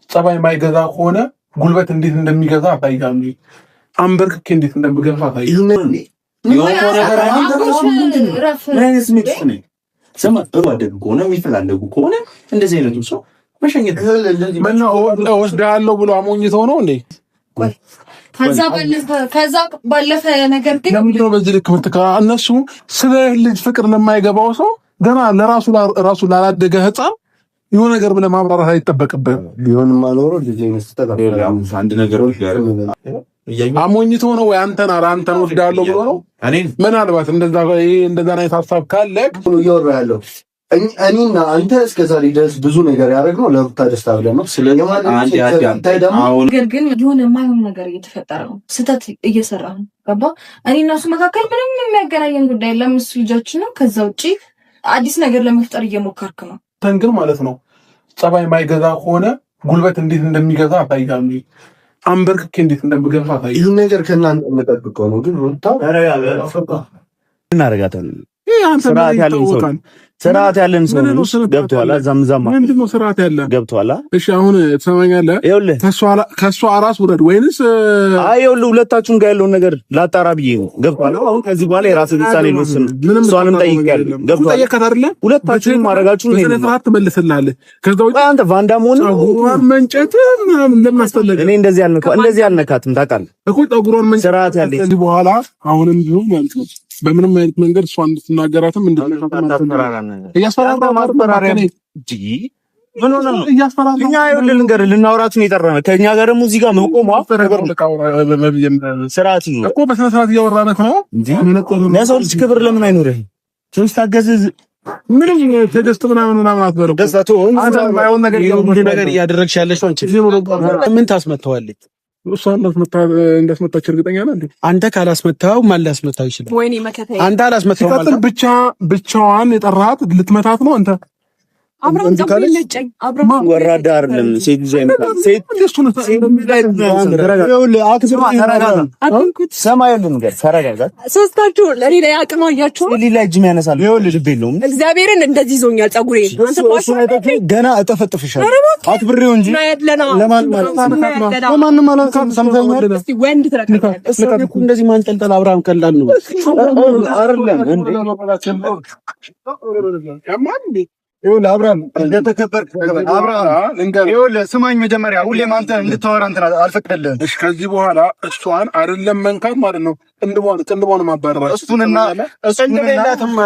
ጸባይ ማይገዛ ከሆነ ጉልበት እንዴት እንደሚገዛ አሳይሃለሁ። አንበርክኬ እንዴት እንደምገፋ አሳይሃለሁ። ስማ እባደግ ከሆነ የሚፈላለጉ ከሆነ እንደዚህ አይነቱ ሰው መሸኘት ወስዳለሁ ብሎ አሞኝተው ነው እንዴ? ከዛ ባለፈ ነገር ግን ለምንድን ነው በዚህ ልክ ምትካ? እነሱ ስለ ልጅ ፍቅር ለማይገባው ሰው ገና ለራሱ ላላደገ ህፃን የሆነ ነገር ብለህ ማብራራት አይጠበቅብህም። ቢሆንም አልኖረው ልጅ መስጠት አንድ ነገር አሞኝቶ ነው ወይ አንተን ወስዳለሁ ብሎ ነው? ምናልባት እንደዛ አይነት ሀሳብ ካለ እያወራ ያለው እኔና አንተ እስከዛሬ ድረስ ብዙ ነገር ያደረግነው ለሩታ ደስታ ብለን ነው። ግን የሆነ የማይሆን ነገር እየተፈጠረ ነው። ስህተት እየሰራ ነው። ገባ? እኔ እና እሱ መካከል ምንም የሚያገናኘን ጉዳይ የለም። እሱ ልጃችን ነው። ከዛ ውጭ አዲስ ነገር ለመፍጠር እየሞከርክ ነው። ግን ማለት ነው ጸባይ ማይገዛ ከሆነ ጉልበት እንዴት እንደሚገዛ አሳይሃለሁ። አንበርክኬ እንዴት እንደምገፋ አሳይሃለሁ። ይህን ነገር ከእናንተ የምጠብቀው ነው። ግን ሩታ እናደርጋታለን። ስርዓት ያለን ሰው ገብቶሃል? ምንድነው ስርዓት ያለ ገብቶሃል? እሺ አሁን ትሰማኛለህ? ከሷ አራስ ውረድ ወይንስ ይኸውልህ ሁለታችሁም ጋር ያለውን ነገር ላጣራ ብዬ ነው። ገብቶሃል? አሁን ከዚህ በኋላ የራስህን ውሳኔ ልወስን። እሷንም ጠይቄያለሁ። ገብቶሃል? ሁለታችሁም ማድረጋችሁን ስርዓት ትመልስልሃለህ። ከዛ ውጭ አንተ ቫንዳም ሆነ ጠጉሯን መንጨት ምናምን ለምን አስፈለገ? እኔ እንደዚህ አልነካትም ታውቃለህ እኮ ጠጉሯን መንጨት ስርዓት ያለ ከዚህ በኋላ አሁንም ቢሆን ማለት ነው በምንም አይነት መንገድ እሷን እንድትናገራትም ልናወራት ነው የጠራነው። ከእኛ ጋር ደግሞ እዚህ ጋር መቆም ስርዓት ነው እኮ በስነ ስርዓት እያወራነህ ነው። ለሰው ልጅ ክብር ለምን አይኖርህ? ሶስት ታገዝዝ ምንም ተደስቶ ምናምን አትበለው። ነገር እያደረግሽ ያለሽ አንቺ ምን ታስመታዋለች? እሷ እንዳስመታች እርግጠኛ ነህ እንዴ? አንተ ካላስመታው ማን ሊያስመታው ይችላል? ወይኔ መከታዬ አንተ አላስመታው ማለት ብቻዋን የጠራሃት ልትመታት ነው አንተ? አብረን ዘምልጨኝ አብረን ወራዳ አይደለም። ሴት ይዘህ ሴት ሶስታችሁ ለኔ ላይ አቅም አያችሁ። ሌላ እጅ የሚያነሳል ልብ የለውም። እግዚአብሔርን እንደዚህ ይዞኛል ጸጉሬን። ገና እጠፈጥፍሻለሁ አክብሬው እንጂ ለማንም አላልካም። ሰምተኸኛል? እስቲ ወንድ ትረካለህ። እንደዚህ ማንጠልጠል አብርሃም ቀላል ነው አይደለም እንዴ? ይኸውልህ አብርሃም እንደተከበርክ ይኸውልህ ስማኝ፣ መጀመሪያ ሁሌም አንተ እንድታወራ እንትን አልፈቅድልህም። እሺ ከዚህ በኋላ እሷን አይደለም መንካት ማለት ነው ቅንድቧን ማባረር እሱንና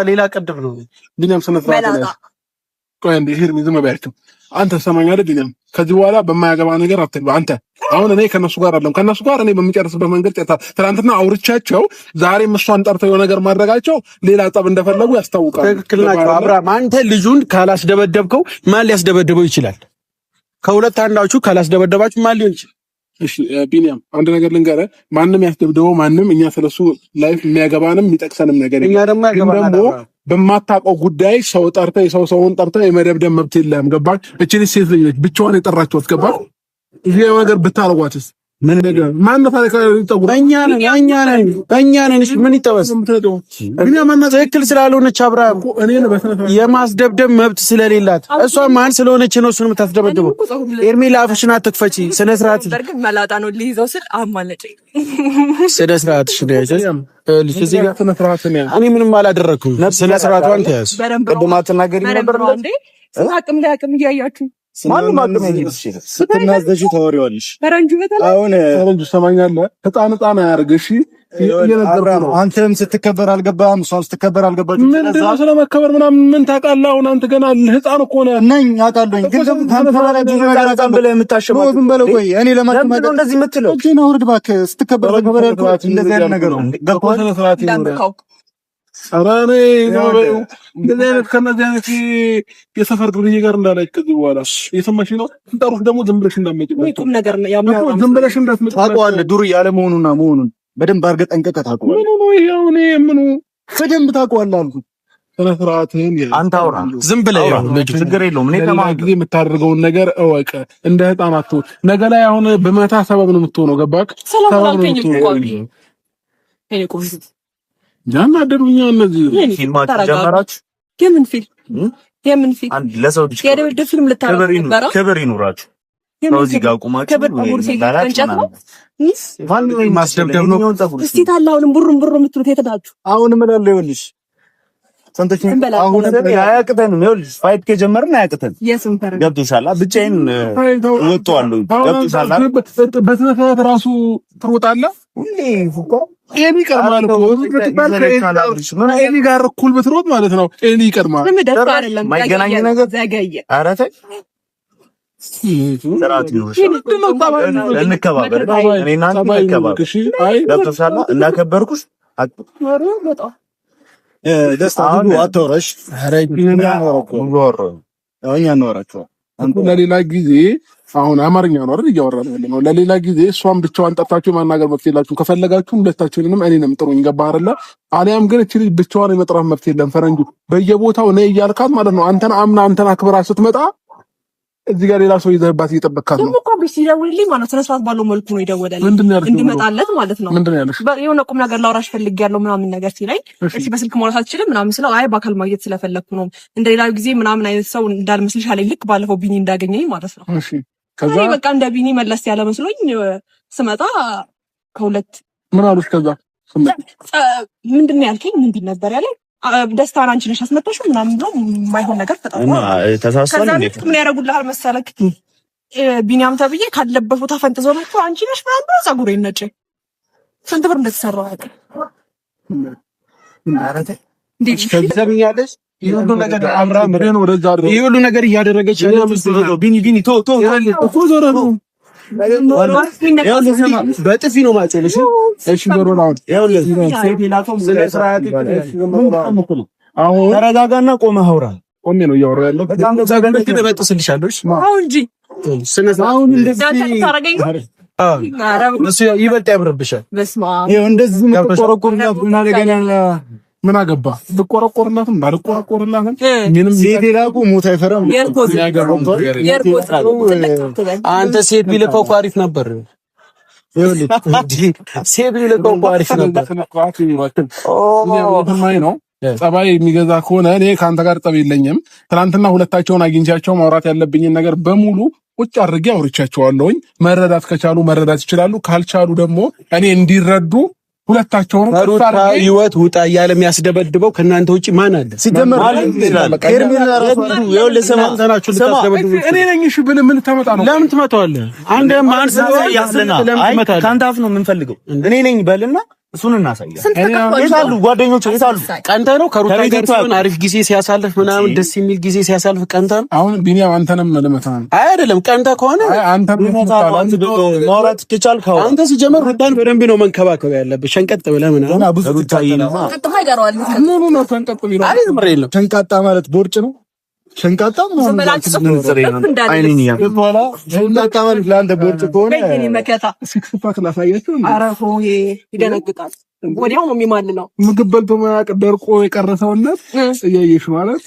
ሌላ ቅድም ነው ቢኒያም ስነስርዓት ቆይ እንደ ሄርሚ ዝም በያቸው። አንተ ሰማኛለህ ቢኒያም፣ ከዚህ በኋላ በማያገባ ነገር አትግባ አንተ። አሁን እኔ ከነሱ ጋር እኔ በሚጨርስበት መንገድ ትናንትና አውርቻቸው ዛሬም እሷን ጠርተው የሆነ ነገር ማድረጋቸው ሌላ ጠብ እንደፈለጉ ያስታውቃል። ትክክል ናቸው አብርሃም። አንተ ልጁን ካላስደበደብከው ማን ሊያስደበድበው ይችላል? ከሁለት አንዳችሁ ካላስደበደባችሁ ማን ሊሆን ይችላል? እሺ ቢኒያም አንድ ነገር ልንገርህ፣ ማንም ያስደብደበው ማንም እኛ ስለሱ ላይፍ የሚያገባንም የሚጠቅሰንም ነገር እኛ ደግሞ በማታውቀው ጉዳይ ሰው ጠርተህ ሰውን ጠርተህ የመደብደብ መብት የለህም። ገባህ? እቺ ሴት ልጅ ነች ብቻዋን የጠራችኋት። ገባህ? ይሄ ነገር ብታረጓትስ ምን ነገር ማን ነው ታሪካ ይጠቁር? እኛ ነን። እሺ ምን ይጠበስ? ቢኒያም ትክክል ስላልሆነች አብርሃም የማስደብደብ መብት ስለሌላት እሷ ማን ስለሆነች ነው እሱን የምታስደበድበው? ኤርሚ ላፍሽን አትክፈቺ። ስነ ስርዓት መላጣ ነው ሊይዘው ስል አማለጨኝ። ስነ ስርዓትሽን ያዘሽ ልጅ እዚህ ጋር ስነ ስርዓት ነው። እኔ ምንም አላደረኩም። ስነ ስርዓቷን ተያዝ። ቅድም አትናገሪ ነበር እንዴ? አቅም ለአቅም እያያችሁ ማንም አቅም ይችላል። ስትናዘዥ ታወሪዋለሽ። አሁን ፈረንጁ ሰማኛለህ። ህፃን አያርግሽ። አንተም ስትከበር አልገባህም፣ እሷም ስትከበር አልገባችም። ምንድን ነው ስለመከበር ምናምን ምን ታውቃለህ? አሁን አንተ ገና ህፃን እኮ ነህ። ነኝ አውቃለሁኝ፣ ግን ደግሞ ካንተ በላይ ብዙ ነገር አውቃለሁ ብለህ የምታሸማው ዝም በለው። ቆይ እኔ ለማከማደ እንደዚህ የምትለው እጄን አውርድ እባክህ። ስትከበር ተከበር ያልኩት እንደዚህ አይነት ነገር ነው። ገባህ? ስርዓት ይኖር። ኧረ እኔ እንደዚህ አይነት ከነዚህ አይነት የሰፈር ዱርዬ ጋር እንዳላይክ ከዚህ በኋላ እየሰማሽ ነው። እንጠሩሽ ደግሞ ዝም ብለሽ እንዳትመጪ። ቁም ነገር ነው ያምናው። ዝም ብለሽ እንዳትመጪ። ታውቀዋለህ ዱርዬ አለመሆኑና መሆኑን በደንብ አድርገህ ጠንቅቀህ ታውቀዋለህ። ምኑ ነው ይሄው? እኔ ምኑ በደንብ ታውቀዋለህ አልኩት። ስነ ስርዓትህን አንተ አውራ፣ ዝም ብለህ ችግር የለውም። እኔ ከማን ጊዜ የምታደርገውን ነገር እወቅ። እንደ ህፃናት ነገ ላይ አሁን በመታ ሰበብ ነው የምትሆነው። ገባክ? ሰበብ ነው የምትሆነው። ጃና ደሩኛ እነዚህ ፊልማት ጀመራችሁ። የምን ፊልም አንድ ለሰው ልጅ የደብደብ ፊልም ልታረጉ ነበር። ክብር ይኑራችሁ። እዚህ ጋር ቁማችሁ ማስደብደብ ነው። እስቲ ታላውንም ቡሩም የምትሉት የት ናችሁ? አሁን ምን አለ ይኸውልሽ ሰንተሽ አሁን አያቅተንም። ይኸውልሽ ፋይት ከጀመርን አያቅተን። ገብቶሻል? ብቻዬን እወጣዋለሁ። ገብቶሻል? በስነ ስርዓት ራሱ ትሮጣለህ። ሁሌ ፉቆ ኤኒ ይቀርማል እኮ ኤኒ ጋር እኩል ብትሮጥ ማለት ነው። ኤኒ ይቀርማል። ማይገናኝ ነገር ዘገየ። ኧረ ተይ እንከባበር። እኔ እና አንተ እንከባበር። ገብቶሻል? እንዳከበርኩሽ ደስታ ሁሉ አትወረሽ። ለሌላ ጊዜ አሁን አማርኛ ነው አይደል እያወራን ያለነው። ለሌላ ጊዜ እሷን ብቻዋን ጠርታችሁ ማናገር መብት የላችሁም። ከፈለጋችሁ ሁለታችሁንም እኔንም ጥሩኝ። ገባህ አይደለ? አሊያም ግን እቺ ልጅ ብቻዋን የመጥራት መብት የለም። ፈረንጁ በየቦታው ነይ እያልካት ማለት ነው። አንተን አምና አንተን አክብራ ስትመጣ እዚህ ጋር ሌላ ሰው ይዘህባት እየጠበቅካት ነው። ደግሞ እኮ ቢስ ይደውልልኝ ማለት ነው። ስነስርዓት ባለው መልኩ ነው ይደወለልኝ እንድመጣለት ማለት ነው። ምንድን ነው ያለሽ? የሆነ ቁም ነገር ላውራሽ ፈልጌያለሁ ምናምን ነገር ሲለኝ እሺ በስልክ ማውራት አትችልም ምናምን ስለው አይ በአካል ማግኘት ስለፈለኩ ነው እንደሌላው ጊዜ ምናምን አይነት ሰው እንዳልመስልሽ አለኝ። ልክ ባለፈው ቢኒ እንዳገኘኝ ማለት ነው። እሺ ከዛ በቃ እንደ ቢኒ መለስ ያለ መስሎኝ ስመጣ ከሁለት ምን አሉሽ? ከዛ ምንድን ነው ያልከኝ? ምንድን ነበር ያለኝ? ደስታን አንቺ ነሽ አስመጣሽው ምናምን ነው የማይሆን ነገር ተጣጣ ተሳስቷል። እንዴ ምን ያደርጉልሃል መሰለክ? ቢኒያም ተብዬ ካለበት ቦታ ፈንጥዞ መጥቶ አንቺ ነሽ ምናምን ብሎ ፀጉሬን ነጭ ስንት ብር እንደተሰራው ያውቃል። አረተ እንዴት ትሰሚኛለሽ? ይሁሉ ነገር አብርሃም ረን ወደዛ አይደል? ይሁሉ ነገር እያደረገች ነው። ቢኒ ቶ እኮ ዞሮ ነው በጥፊ ነው ማጨልሽ። እሺ ዞሮ ነው አሁን ተረጋጋና ቆመህ አውራ። ቆሜ ነው እያወራሁ ያለው። በጣም ተዛጋለች። በጥስልሻለሽ አሁን እንጂ አሁን እንደዚህ እሱ ይበልጥ ያምርብሻል። በስማ ይሄ እንደዚህ የምትቆረቆርላት ምን አደገኛ ምን አገባ? ልቆረቆርላትም ባልቆረቆርላትም ምንም ሴት ይላቁ ሞት አይፈራም። አንተ ሴት ቢልከው እኮ አሪፍ ነበር። ሴት ቢልከው እኮ አሪፍ ነበር። ነው ጸባይ የሚገዛ ከሆነ እኔ ከአንተ ጋር ጠብ የለኝም። ትናንትና ሁለታቸውን አግኝቻቸው ማውራት ያለብኝን ነገር በሙሉ ቁጭ አድርጌ አውርቻቸዋለሁኝ። መረዳት ከቻሉ መረዳት ይችላሉ። ካልቻሉ ደግሞ እኔ እንዲረዱ ሁለታቸውን ሩታ ህይወት ውጣ እያለ የሚያስደበድበው ከእናንተ ውጪ ማን አለ? ሲጀመር እኔ ነኝ። እሺ ብለህ ምን ታመጣ ነው? ለምን ትመጣዋለህ? አንተ ማን ያስለና ካንተ አፍ ነው የምንፈልገው። እኔ ነኝ በልና እሱን እናሳያለን። የታሉ ጓደኞቹ የታሉ? ቀንተ ነው ከሩታ ጋር ሲሆን አሪፍ ጊዜ ሲያሳልፍ ምናምን ደስ የሚል ጊዜ ሲያሳልፍ ቀንተ ነው። አሁን ቢኒያም አንተንም ለመታ አይደለም ቀንተ ከሆነ አንተም ማውራት ትቻልከው። አንተ ሲጀመር ሩታን በደንብ ነው መንከባከብ ያለብህ። ሸንቀጥ ብለህ ምናምን ሙሉ ነው ተንቀጥ ቢለው አይደል? ምሬ ነው ሸንቃጣ ማለት ቦርጭ ነው። ሸንቃጣ ማለት ለአንተ ቦርጭ ከሆነ ሲክስ ፓክ ላሳያችሁ። አረፎ ይደነግጣል። ወዲያው ነው የሚማልለው። ምግብ በልቶ ማያውቅ ደርቆ የቀረሰውነት እያየሽ ማለት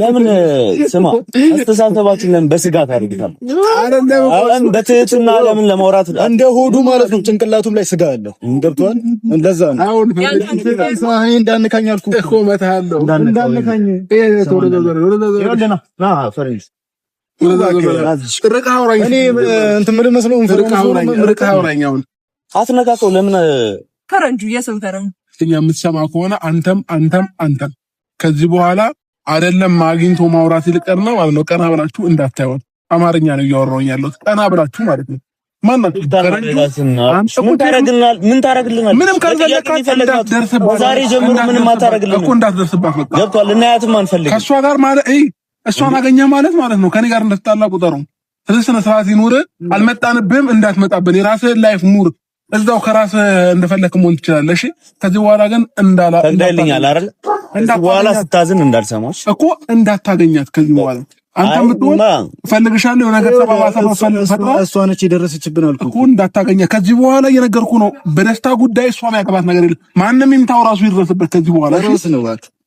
ለምን ስማ፣ አስተሳሰባችን ለምን በስጋት አድርገታል? አለም በትህትና ለምን ለማውራት እንደ ሆዱ ማለት ነው። ጭንቅላቱም ላይ ስጋ አለው። ገብቷል? እንደዛ ነው። አሁን እንዳንካኝ አልኩህ እኮ መታለው። እንዳንካኝ አትነካከው። ለምን ፈረንጁ የስንፈረም የምትሰማ ከሆነ አንተም ከዚህ በኋላ አይደለም አግኝቶ ማውራት ይልቀርና ማለት ነው። ቀና ብላችሁ እንዳታዩት። አማርኛ ነው እያወራሁኝ ያለሁት። ቀና ብላችሁ ማለት ነው። ማናችሁ ምን ታረግልናል? ምንም ካልፈለክ እንዳትደርስባት። ዛሬ ጀምሮ ምንም አታረግልንም እኮ እንዳትደርስባት። በቃ ገብቷል። እናያትም አንፈልግም። ከእሷ ጋር ማለት እሷን አገኘ ማለት ነው። ከኔ ጋር እንደተጣላ ቁጠሩ። ስለዚህ ስነ ስርዓት ይኑር። አልመጣንብህም፣ እንዳትመጣብን። የራስህን ላይፍ ኑር። እዛው ከራስህ እንደፈለክ መሆን ትችላለህ። እሺ ከዚህ በኋላ ግን እንዳልኛል አይደል? በኋላ ስታዝን እንዳልሰማሽ እኮ እንዳታገኛት ከዚህ በኋላ አንተ ምትሆን ፈልግሻለሁ የሆነ ነገር ፈጥራ እሷ ነች የደረሰችብን አልኩ እኮ እንዳታገኛት ከዚህ በኋላ እየነገርኩ ነው። በደስታ ጉዳይ እሷ ያገባት ነገር የለም። ማንም ይምታው ራሱ ይድረስበት ከዚህ በኋላ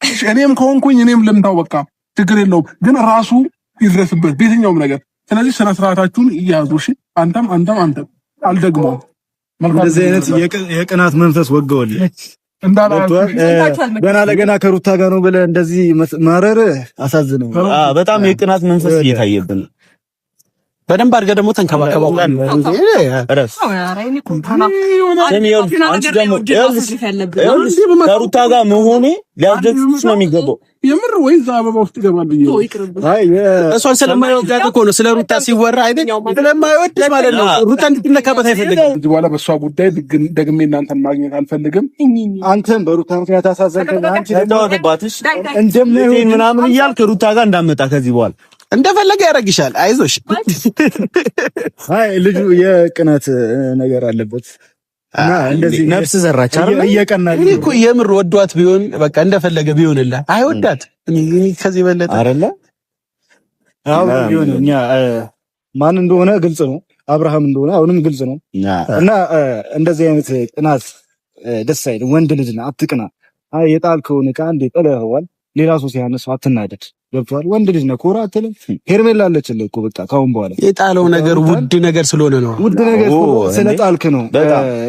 እሺ። እኔም ከሆንኩኝ እኔም ልምታው፣ በቃ ችግር የለውም። ግን ራሱ ይድረስበት በየትኛውም ነገር። ስለዚህ ስነ ስርዓታችሁን እያዙ እሺ። አንተም አልደግመውም። እንደዚህ አይነት የቅናት መንፈስ ወገወልህ ገና ለገና ከሩታ ጋር ነው ብለህ እንደዚህ ማረር አሳዝነው። በጣም የቅናት መንፈስ እየታየብን በደንብ አድርገህ ደግሞ ተንከባከበው። ከሩታ ጋር መሆኔ ሊያስደስትሽ ነው የሚገባው። የምር ወይ እዛ አበባ ውስጥ ይገባል ብዬ እሷን ስለማይወዳት እኮ ነው። ስለ ሩታ ሲወራ አይደል? ስለማይወድ ማለት ነው። ሩታ እንድትነካበት አይፈልግም። ከዚህ በኋላ በእሷ ጉዳይ ደግሜ እናንተን ማግኘት አልፈልግም። አንተም በሩታ ምክንያት አሳዘንከኝ። አንቺ ተዋተባትሽ እንደምን ምናምን እያልክ ሩታ ጋር እንዳመጣ ከዚህ በኋላ እንደፈለገ ያደርግሻል። አይዞሽ። አይ ልጁ የቅናት ነገር አለበት እና እንደዚህ ነፍስ ዘራች አይደል? እየቀናል እኮ የምር ወዷት ቢሆን በቃ እንደፈለገ ቢሆንላት አይወዳት እኔ ከዚህ በለጠ አይደለ? አው ቢሆን እኛ ማን እንደሆነ ግልጽ ነው። አብርሃም እንደሆነ አሁንም ግልጽ ነው። እና እንደዚህ አይነት ቅናት ደስ አይልም። ወንድ ልጅ ነው፣ አትቅና። አይ የጣልከውን ዕቃ እንደ ጥለኸዋል፣ ሌላ ሰው ሲያነሳው አትናደድ። ገብቶሃል? ወንድ ልጅ ነው፣ ኮራ አትልም። ሄርሜላ አለችልህ እኮ በቃ ካሁን በኋላ የጣለው ነገር ውድ ነገር ስለሆነ ነው። ውድ ነገር ስለጣልክ ነው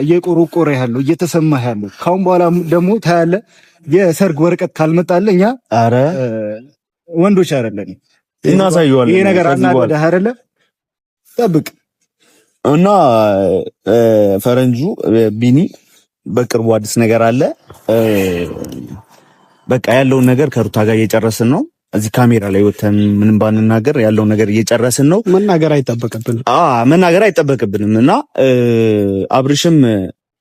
እየቆረቆረ ያለው እየተሰማህ ያለው። ካሁን በኋላ ደግሞ ታያለህ። የሰርግ ወረቀት ካልመጣልህ እኛ አረ ወንዶች አይደለም እናሳየዋለን። ይሄ ነገር አናደህ አይደለ? ጠብቅ እና ፈረንጁ ቢኒ በቅርቡ አዲስ ነገር አለ። በቃ ያለውን ነገር ከሩታ ጋር እየጨረስን ነው። እዚህ ካሜራ ላይ ወተን ምንም ባንናገር ያለውን ነገር እየጨረስን ነው። መናገር አይጠበቅብንም እና አብርሽም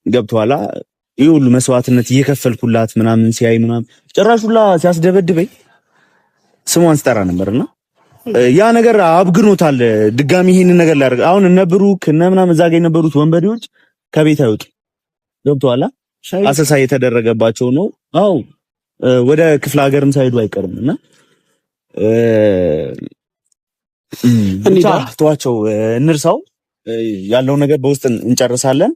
ገብቷላ። ይሄ ሁሉ መስዋዕትነት እየከፈልኩላት ምናምን ሲያይ ምናምን ጭራሹላ ሲያስደበድበኝ ስሟን ስጠራ ነበርና ያ ነገር አብግኖታል። ድጋሚ ይሄንን ነገር ላደርግ አሁን እነ ብሩክ እነ ምናምን እዛ ጋር የነበሩት ወንበዴዎች ከቤት አይወጡ። ገብቷላ። አሰሳ የተደረገባቸው ነው። አው ወደ ክፍለ ሀገርም ሳይሄዱ አይቀርምና ተዋቸው፣ እንርሳው። ያለው ነገር በውስጥ እንጨርሳለን።